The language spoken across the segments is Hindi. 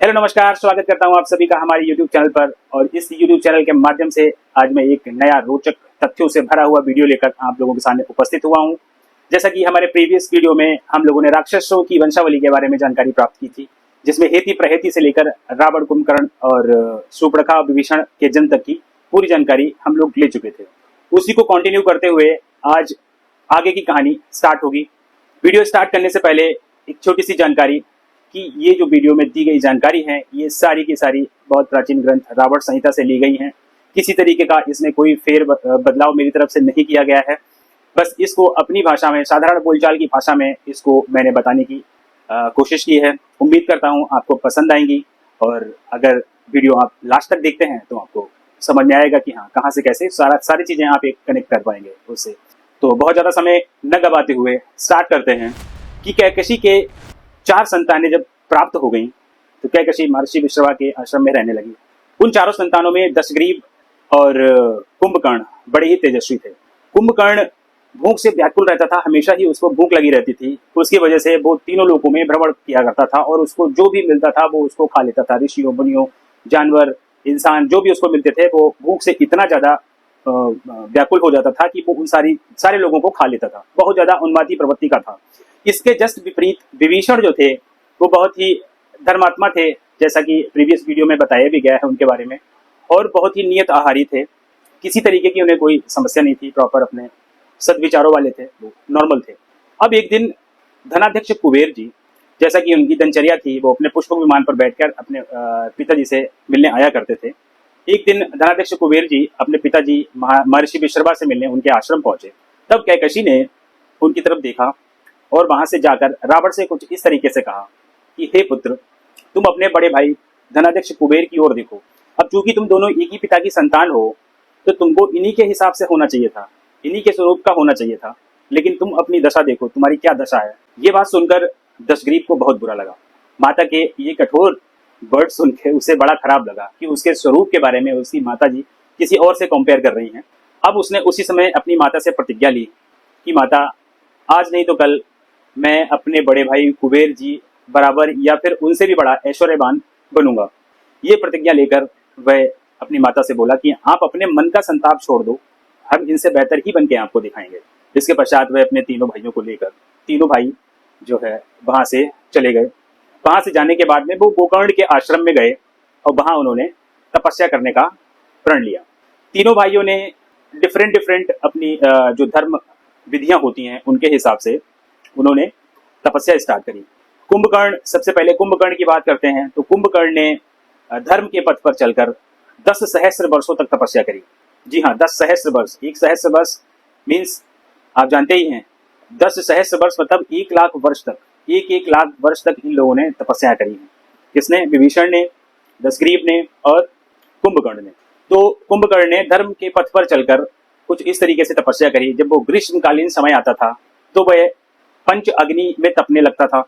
हेलो नमस्कार, स्वागत करता हूं आप सभी का हमारे YouTube चैनल पर। और इस YouTube चैनल के माध्यम से आज मैं एक नया रोचक तथ्यों से भरा हुआ वीडियो लेकर आप लोगों के सामने उपस्थित हुआ हूं। जैसा कि हमारे प्रीवियस वीडियो में हम लोगों ने राक्षसों की वंशावली के बारे में जानकारी प्राप्त की थी, जिसमें हेती प्रहेती से लेकर रावण, कुंभकर्ण और शूर्पणखा और विभीषण के जन्म तक की पूरी जानकारी हम लोग ले चुके थे। उसी को कंटिन्यू करते हुए आज आगे की कहानी स्टार्ट होगी। वीडियो स्टार्ट करने से पहले एक छोटी सी जानकारी कि ये जो वीडियो में दी गई जानकारी है, ये सारी की सारी बहुत प्राचीन ग्रंथ रावण संहिता से ली गई हैं। किसी तरीके का इसमें कोई फेर बदलाव मेरी तरफ से नहीं किया गया है। बस इसको अपनी भाषा में, साधारण बोलचाल की भाषा में इसको मैंने बताने की कोशिश की है। उम्मीद करता हूँ आपको पसंद आएंगी, और अगर वीडियो आप लास्ट तक देखते हैं तो आपको समझ में आएगा कि हाँ, कहाँ से कैसे सारी चीज़ें आप एक कनेक्ट कर पाएंगे उससे। तो बहुत ज़्यादा समय न गवाते हुए स्टार्ट करते हैं कि कैकशी के 4 संतानें जब प्राप्त हो गईं तो कैकशी महर्षि विश्रवा के आश्रम में रहने लगी। उन चारों संतानों में दशग्रीव और कुंभकर्ण बड़े ही तेजस्वी थे। कुंभकर्ण भूख से व्याकुल रहता था, हमेशा ही उसको भूख लगी रहती थी। उसकी वजह से वो तीनों लोकों में भ्रमण किया करता था और उसको जो भी मिलता था वो उसको खा लेता था। ऋषियों, मुनियों, जानवर, इंसान जो भी उसको मिलते थे वो भूख से इतना ज्यादा व्याकुल हो जाता था कि वो उन सारे लोगों को खा लेता था। बहुत ज्यादा उन्मादी प्रवृत्ति का था। इसके जस्ट विपरीत विभीषण जो थे वो बहुत ही धर्मात्मा थे, जैसा कि प्रीवियस वीडियो में बताया भी गया है उनके बारे में, और बहुत ही नियत आहारी थे। किसी तरीके की उन्हें कोई समस्या नहीं थी, प्रॉपर अपने सद्विचारों वाले थे, वो नॉर्मल थे। अब एक दिन धनाध्यक्ष कुबेर जी, जैसा कि उनकी दिनचर्या थी, वो अपने पुष्पक विमान पर बैठकर अपने पिताजी से मिलने आया करते थे। एक दिन धनाध्यक्ष कुबेर जी अपने पिताजी महर्षि विश्रवा से मिलने उनके आश्रम पहुंचे। तब कैकशी ने उनकी तरफ देखा और वहां से जाकर रावण से कुछ इस तरीके से कहा कि हे पुत्र, तुम अपने बड़े भाई धनाध्यक्ष कुबेर की ओर देखो। अब चूंकि तुम दोनों एक ही पिता की संतान हो तो तुमको इन्हीं के हिसाब से होना चाहिए था, इन्हीं के स्वरूप का होना चाहिए था, लेकिन तुम अपनी दशा देखो, तुम्हारी क्या दशा है। ये बात सुनकर दशग्रीव को बहुत बुरा लगा। माता के ये कठोर वर्ड सुन के उसे बड़ा खराब लगा कि उसके स्वरूप के बारे में उसकी माता जी किसी और से कंपेयर कर रही हैं। अब उसने उसी समय अपनी माता से प्रतिज्ञा ली कि माता, आज नहीं तो कल मैं अपने बड़े भाई कुबेर जी बराबर या फिर उनसे भी बड़ा ऐश्वर्यवान बनूंगा। ये प्रतिज्ञा लेकर वह अपनी माता से बोला कि आप अपने मन का संताप छोड़ दो, हम इनसे बेहतर ही बन के आपको दिखाएंगे। इसके पश्चात वह अपने तीनों भाइयों को लेकर, तीनों भाई जो है वहां से चले गए। वहां से जाने के बाद में वो गोकर्ण के आश्रम में गए और वहां उन्होंने तपस्या करने का प्रण लिया। तीनों भाइयों ने डिफरेंट अपनी जो धर्म विधियां होती हैं उनके हिसाब से उन्होंने तपस्या स्टार्ट करी। कुंभकर्ण, सबसे पहले कुंभकर्ण की बात करते हैं तो कुंभकर्ण ने धर्म के पथ पर चलकर 10 सहस्त्र वर्षों तक तपस्या करी। जी हाँ, 10 सहस्त्र वर्ष। 1 सहस्त्र वर्ष मीन्स आप जानते ही हैं, 10 सहस्त्र वर्ष मतलब 1 लाख वर्ष तक, 1 लाख वर्ष तक इन लोगों ने तपस्या करी है। किसने? विभीषण ने, दशग्रीव ने और कुंभकर्ण ने। तो कुंभकर्ण ने धर्म के पथ पर चलकर कुछ इस तरीके से तपस्या करी। जब वो ग्रीष्मकालीन समय आता था तो वह पंच अग्नि में तपने लगता था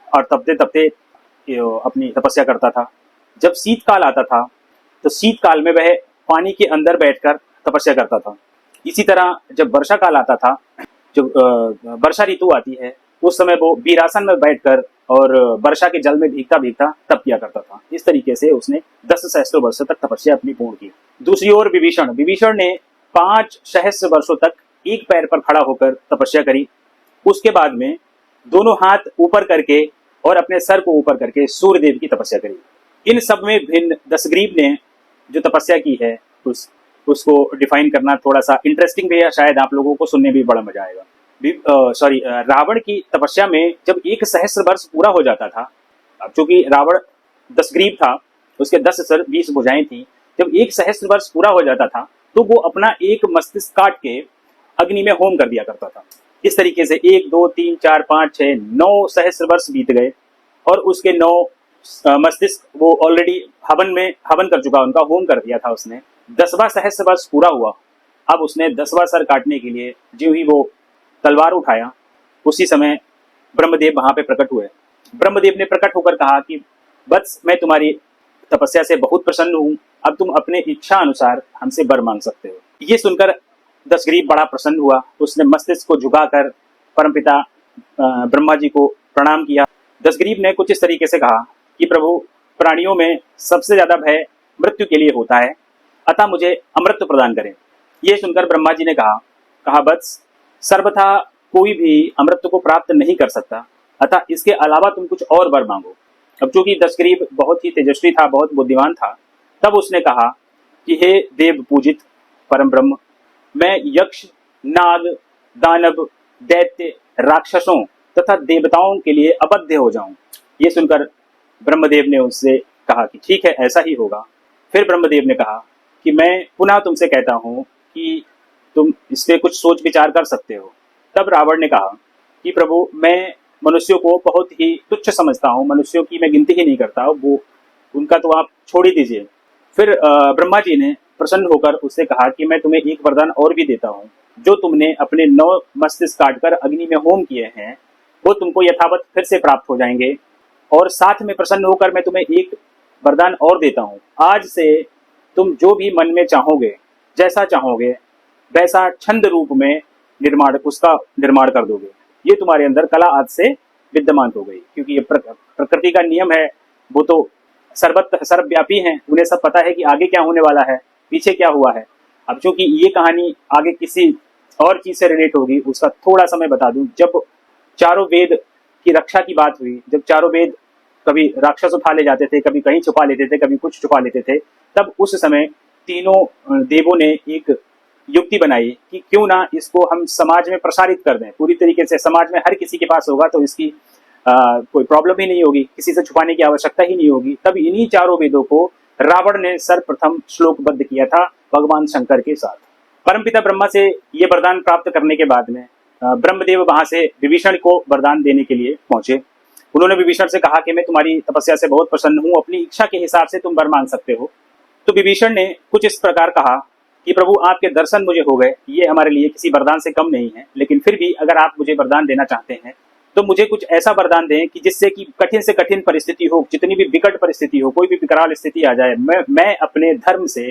और तपते तपते अपनी तपस्या करता था। जब शीतकाल आता था तो शीतकाल में वह पानी के अंदर बैठकर तपस्या करता था। इसी तरह जब वर्षा काल आता था, जब वर्षा ऋतु आती है, उस समय वो वीरासन में बैठकर और वर्षा के जल में भीगता भीगता तप किया करता था। इस तरीके से उसने 10 सहस्त्र वर्षों तक तपस्या अपनी पूर्ण की। दूसरी ओर विभीषण ने 5 सहस्त्र वर्षों तक एक पैर पर खड़ा होकर तपस्या करी। उसके बाद में दोनों हाथ ऊपर करके और अपने सर को ऊपर करके सूर्य देव की तपस्या करी। इन सब में भिन्न दशग्रीव ने जो तपस्या की है उसको डिफाइन करना थोड़ा सा इंटरेस्टिंग भी है, शायद आप लोगों को सुनने में भी बड़ा मजा आएगा। रावण की तपस्या में जब 1 सहस्त्र वर्ष पूरा हो जाता था, अब चूंकि रावण दशग्रीव था, उसके 10 सर 20 भुजाएं थी, जब 1 सहस्त्र वर्ष पूरा हो जाता था तो वो अपना एक मस्तिष्क काट के अग्नि में होम कर दिया करता था। इस तरीके से 1 2 3 4 5 6 9 सहस्त्र वर्ष बीत गए और उसके 9 मस्तिष्क वो ऑलरेडी हवन कर चुका, उनका होम कर दिया था उसने। 10वां सहस्त्र वर्ष पूरा हुआ। अब उसने 10वां सर काटने के लिए जो ही वो तलवार उठाया, उसी समय ब्रह्मदेव वहां पे प्रकट हुए। ब्रह्मदेव ने प्रकट होकर कहा कि वत्स, मैं तुम्हारी तपस्या से बहुत प्रसन्न हूँ, अब तुम अपने इच्छा अनुसार हमसे वर मांग सकते हो। ये सुनकर दशग्रीव बड़ा प्रसन्न हुआ। उसने मस्तिष्क को झुकाकर परमपिता ब्रह्मा जी को प्रणाम किया। दशग्रीव ने कुछ इस तरीके से कहा कि प्रभु, प्राणियों में सबसे ज्यादा भय मृत्यु के लिए होता है, अतः मुझे अमृत प्रदान करें। ये सुनकर ब्रह्मा जी ने कहा वत्स, सर्वथा कोई भी अमृत को प्राप्त नहीं कर सकता, अतः इसके अलावा तुम कुछ और वर मांगो। अब चूंकि दशग्रीव बहुत ही तेजस्वी था, बहुत बुद्धिमान था, तब उसने कहा कि हे देव पूजित परम ब्रह्म, मैं यक्ष, नाग, दानव, दैत्य, राक्षसों तथा देवताओं के लिए अबध्य हो जाऊं। ये सुनकर ब्रह्मदेव ने उससे कहा कि ठीक है, ऐसा ही होगा। फिर ब्रह्मदेव ने कहा कि मैं पुनः तुमसे कहता हूं कि तुम इस पे कुछ सोच विचार कर सकते हो। तब रावण ने कहा कि प्रभु, मैं मनुष्यों को बहुत ही तुच्छ समझता हूँ, मनुष्यों की मैं गिनती ही नहीं करता, वो उनका तो आप छोड़ ही दीजिए। फिर ब्रह्मा जी ने प्रसन्न होकर उससे कहा कि मैं तुम्हें एक वरदान और भी देता हूँ, जो तुमने अपने 9 मस्तिष्क काटकर अग्नि में होम किए हैं वो तुमको यथावत फिर से प्राप्त हो जाएंगे। और साथ में प्रसन्न होकर मैं तुम्हें एक वरदान और देता हूँ, आज से तुम जो भी मन में चाहोगे, जैसा चाहोगे वैसा छंद रूप में उसका निर्माण कर दोगे। ये तुम्हारे अंदर कला आज से विद्यमान हो गई, क्योंकि ये प्रकृति का नियम है, वो तो सर्वत्र सर्वव्यापी हैं, उन्हें सब पता है कि आगे क्या होने वाला है, पीछे क्या हुआ है। अब चूंकि ये कहानी आगे किसी और चीज से रिलेट होगी, उसका थोड़ा सा मैं बता दूं। जब चारों वेद की रक्षा की बात हुई, जब चारों वेद कभी राक्षस उठा ले जाते थे, कभी कहीं छुपा लेते थे, कभी कुछ छुपा लेते थे, तब उस समय तीनों देवों ने एक युक्ति बनाई कि क्यों ना इसको हम समाज में प्रसारित कर दें पूरी तरीके से। समाज में हर किसी के पास होगा तो इसकी कोई प्रॉब्लम ही नहीं होगी, किसी से छुपाने की आवश्यकता ही नहीं होगी। तब इन्हीं चारों वेदों को रावण ने सर्वप्रथम श्लोकबद्ध किया था भगवान शंकर के साथ। परमपिता ब्रह्मा से ये वरदान प्राप्त करने के बाद में ब्रह्मदेव वहां से विभीषण को वरदान देने के लिए पहुंचे। उन्होंने विभीषण से कहा कि मैं तुम्हारी तपस्या से बहुत प्रसन्न हूँ, अपनी इच्छा के हिसाब से तुम वर मांग सकते हो। तो विभीषण ने कुछ इस प्रकार कहा कि प्रभु, आपके दर्शन मुझे हो गए, ये हमारे लिए किसी वरदान से कम नहीं है, लेकिन फिर भी अगर आप मुझे वरदान देना चाहते हैं तो मुझे कुछ ऐसा वरदान दें कि जिससे कि कठिन से कठिन परिस्थिति हो, जितनी भी विकट परिस्थिति हो, कोई भी विकराल स्थिति आ जाए, मैं अपने धर्म से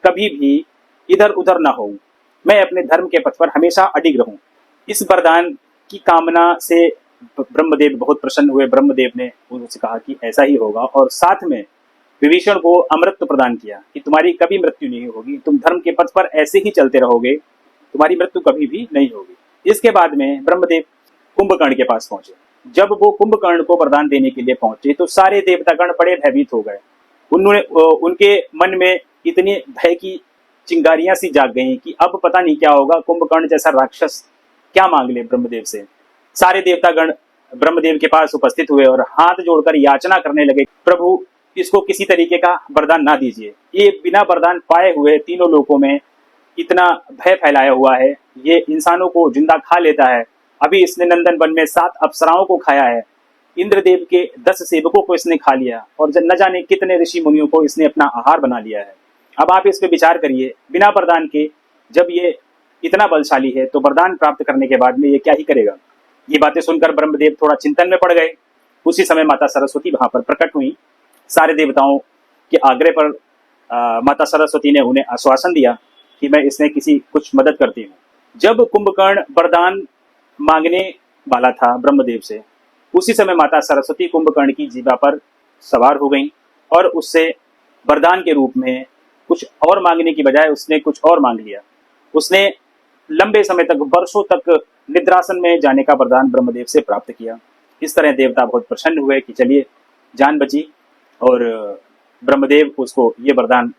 कभी भी इधर उधर ना हो, मैं अपने धर्म के पथ पर हमेशा अडिग रहूं। इस वरदान की कामना से ब्रह्मदेव बहुत प्रसन्न हुए। ब्रह्मदेव ने उनसे कहा कि ऐसा ही होगा, और साथ में विभीषण को अमृत प्रदान किया कि तुम्हारी कभी मृत्यु नहीं होगी, तुम धर्म के पथ पर ऐसे ही चलते रहोगे, तुम्हारी मृत्यु कभी भी नहीं होगी। इसके बाद में ब्रह्मदेव कुंभकर्ण के पास पहुंचे। जब वो कुंभकर्ण को वरदान देने के लिए पहुंचे तो सारे देवतागण बड़े भयभीत हो गए। उनके मन में इतनी भय की चिंगारियां सी जाग गई कि अब पता नहीं क्या होगा, कुंभकर्ण जैसा राक्षस क्या मांग ले ब्रह्मदेव से। सारे देवतागण ब्रह्मदेव के पास उपस्थित हुए और हाथ जोड़कर याचना करने लगे, प्रभु इसको किसी तरीके का वरदान ना दीजिए, ये बिना वरदान पाए हुए तीनों लोकों में इतना भय फैलाया हुआ है, ये इंसानों को जिंदा खा लेता है। अभी इसने नंदन वन में 7 अप्सराओं को खाया है, इंद्रदेव के 10 सेवकों को इसने खा लिया, और न जाने कितने ऋषि मुनियों को इसने अपना आहार बना लिया है। अब आप इस पे विचार करिए, बिना वरदान के जब ये इतना बलशाली है तो वरदान प्राप्त करने के बाद में ये क्या ही करेगा। ये बातें सुनकर ब्रह्मदेव थोड़ा चिंतन में पड़ गए। उसी समय माता सरस्वती वहां पर प्रकट हुई। सारे देवताओं के आग्रह पर माता सरस्वती ने उन्हें आश्वासन दिया कि मैं इसमें कुछ मदद करती हूँ। जब कुंभकर्ण वरदान मांगने वाला था ब्रह्मदेव से, उसी समय माता सरस्वती कुंभकर्ण की जीवा पर सवार हो गई और उससे वरदान के रूप में कुछ और मांगने की बजाय उसने कुछ और मांग लिया। उसने लंबे समय तक, वर्षों तक निद्रासन में जाने का वरदान ब्रह्मदेव से प्राप्त किया। इस तरह देवता बहुत प्रसन्न हुए कि चलिए जान बची, और ब्रह्मदेव उसको ये वरदान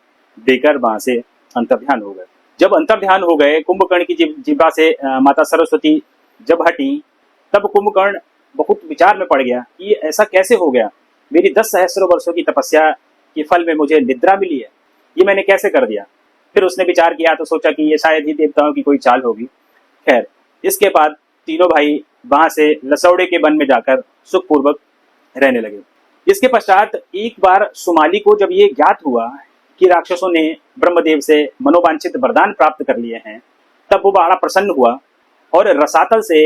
देकर वहां से अंतर्ध्यान हो गए। जब अंतर्ध्यान हो गए, कुंभकर्ण की जीवा से माता सरस्वती जब हटी, तब कुंभकर्ण बहुत विचार में पड़ गया कि ये ऐसा कैसे हो गया, मेरी 10 सहस्रों वर्षों की तपस्या के फल में मुझे निद्रा मिली है, ये मैंने कैसे कर दिया। फिर उसने विचार किया तो सोचा कि ये शायद ही देवताओं की कोई चाल होगी। खैर, इसके बाद तीनों भाई वहां से लसौड़े के वन में जाकर सुखपूर्वक रहने लगे। इसके पश्चात एक बार सुमाली को जब ये ज्ञात हुआ कि राक्षसों ने ब्रह्मदेव से मनोवांछित वरदान प्राप्त कर लिए हैं, तब वो बड़ा प्रसन्न हुआ और रसातल से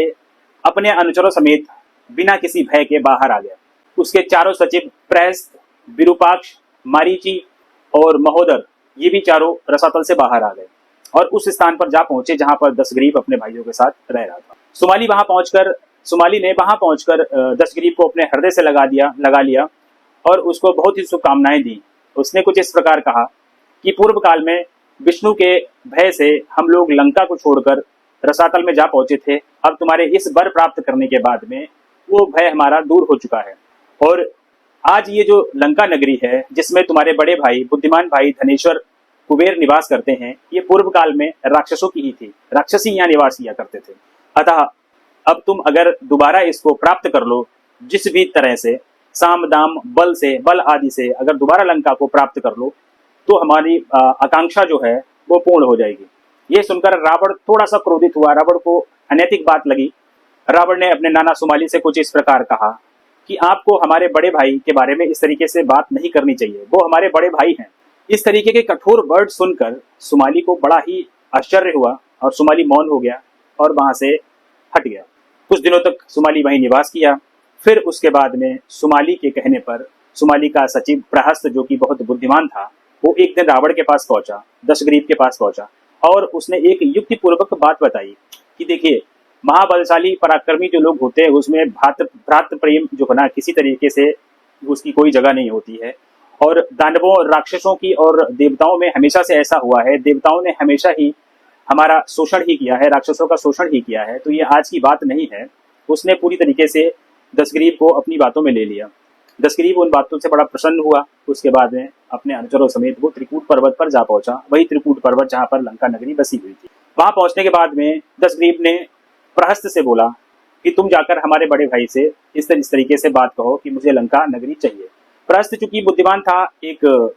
अपने अनुचरों समेत बिना किसी भय के बाहर आ गया। उसके चारों सचिव प्रहस्त, विरूपाक्ष, मारीची और महोदर, ये भी चारों रसातल से बाहर आ गए और उस स्थान पर जा पहुंचे जहां पर दशग्रीव अपने भाइयों के साथ रह रहा था। सुमाली ने वहां पहुंचकर दशग्रीव को अपने हृदय से लगा लिया और उसको बहुत ही शुभकामनाएं दी। उसने कुछ इस प्रकार कहा कि पूर्व काल में विष्णु के भय से हम लोग लंका को छोड़कर रसातल में जा पहुंचे थे। अब तुम्हारे इस वर प्राप्त करने के बाद में वो भय हमारा दूर हो चुका है। और आज ये जो लंका नगरी है, जिसमें तुम्हारे बड़े भाई बुद्धिमान भाई धनेश्वर कुबेर निवास करते हैं, ये पूर्व काल में राक्षसों की ही थी। राक्षसी यहाँ निवास किया करते थे। अतः अब तुम अगर दोबारा इसको प्राप्त कर लो, जिस भी तरह से साम दाम बल से, बल आदि से अगर दोबारा लंका को प्राप्त कर लो, तो हमारी आकांक्षा जो है वो पूर्ण हो जाएगी। ये सुनकर रावण थोड़ा सा क्रोधित हुआ। रावण को अनैतिक बात लगी। रावण ने अपने नाना सुमाली से कुछ इस प्रकार कहा कि आपको हमारे बड़े भाई के बारे में इस तरीके से बात नहीं करनी चाहिए, वो हमारे बड़े भाई हैं। इस तरीके के कठोर वर्ड सुनकर सुमाली को बड़ा ही आश्चर्य हुआ और सुमाली मौन हो गया और वहां से हट गया। कुछ दिनों तक सुमाली वहीं निवास किया। फिर उसके बाद में सुमाली के कहने पर सुमाली का सचिव प्रहस्त, जो कि बहुत बुद्धिमान था, वो एक दिन रावण के पास पहुंचा, दशग्रीव के पास पहुंचा और उसने एक युक्ति पूर्वक बात बताई कि देखिए, महाबलशाली पराक्रमी जो लोग होते हैं उसमें भ्रातृ प्रेम जो है ना, किसी तरीके से उसकी कोई जगह नहीं होती है। और दानवों, राक्षसों की और देवताओं में हमेशा से ऐसा हुआ है। देवताओं ने हमेशा ही हमारा शोषण ही किया है, राक्षसों का शोषण ही किया है। तो ये आज की बात नहीं है। उसने पूरी तरीके से दशग्रीव को अपनी बातों में ले लिया। दशग्रीव उन बातों से बड़ा प्रसन्न हुआ। उसके बाद में अपने अनुचरों समेत वो त्रिकूट पर्वत पर जा पहुंचा, वही त्रिकूट पर्वत जहां पर लंका नगरी बसी हुई थी। वहां पहुंचने के बाद में दशग्रीव ने प्रहस्त से बोला कि तुम जाकर हमारे बड़े भाई से इस तरीके से बात कहो कि मुझे लंका नगरी चाहिए। प्रहस्त चूंकि बुद्धिमान था, एक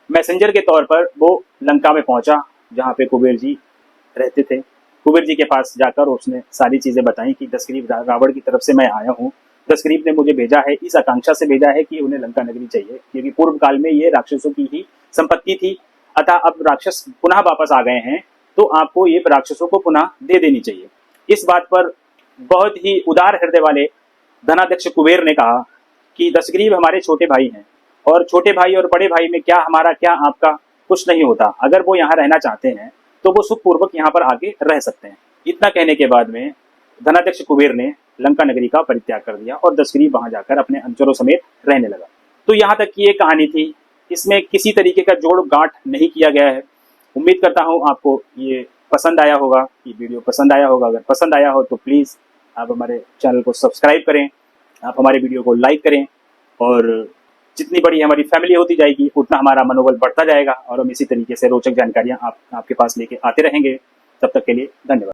मैसेंजर के तौर पर वो लंका में पहुंचा जहाँ पे कुबेर जी रहते थे। कुबेर जी के पास जाकर उसने सारी चीजें बताई कि दशग्रीव रावण की तरफ से मैं आया हूँ, दशग्रीव ने मुझे भेजा है, इस आकांक्षा से भेजा है कि उन्हें लंका नगरी चाहिए, क्योंकि पूर्व काल में ये राक्षसों की ही संपत्ति थी। अतः अब राक्षस पुनः वापस आ गए हैं, तो आपको ये राक्षसों को पुनः दे देनी चाहिए। इस बात पर बहुत ही उदार हृदय वाले धनाध्यक्ष कुबेर ने कहा कि दशग्रीव हमारे छोटे भाई हैं, और छोटे भाई और बड़े भाई में क्या हमारा क्या आपका कुछ नहीं होता। अगर वो यहाँ रहना चाहते हैं तो वो सुखपूर्वक यहाँ पर आके रह सकते हैं। इतना कहने के बाद में धनाध्यक्ष कुबेर ने लंका नगरी का परित्याग कर दिया और दशग्रीव वहां जाकर अपने अनुचरों समेत रहने लगा। तो यहाँ तक की ये कहानी थी। इसमें किसी तरीके का जोड़ गांठ नहीं किया गया है। उम्मीद करता हूँ आपको ये पसंद आया होगा, ये वीडियो पसंद आया होगा। अगर पसंद आया हो तो प्लीज़ आप हमारे चैनल को सब्सक्राइब करें, आप हमारे वीडियो को लाइक करें, और जितनी बड़ी हमारी फैमिली होती जाएगी उतना हमारा मनोबल बढ़ता जाएगा और हम इसी तरीके से रोचक जानकारियाँ आपके पास लेके आते रहेंगे। तब तक के लिए धन्यवाद।